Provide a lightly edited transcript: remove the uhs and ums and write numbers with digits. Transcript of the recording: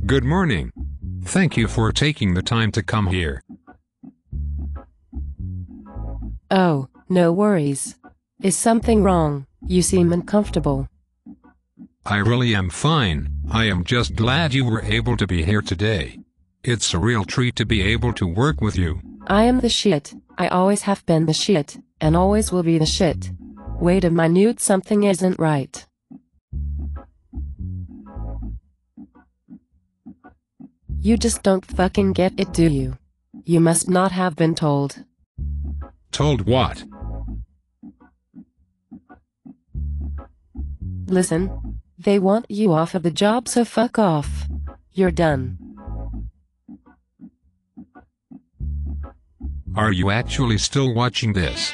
Good morning. Thank you for taking the time to come here. Oh, no worries. Is something wrong? You seem uncomfortable. I really am fine. I am just glad you were able to be here today. It's a real treat to be able to work with you. I am the shit. I always have been the shit, and always will be the shit. Wait a minute, something isn't right. You just don't fucking get it, do you? You must not have been told. Told what? Listen, they want you off of the job, so fuck off. You're done. Are you actually still watching this?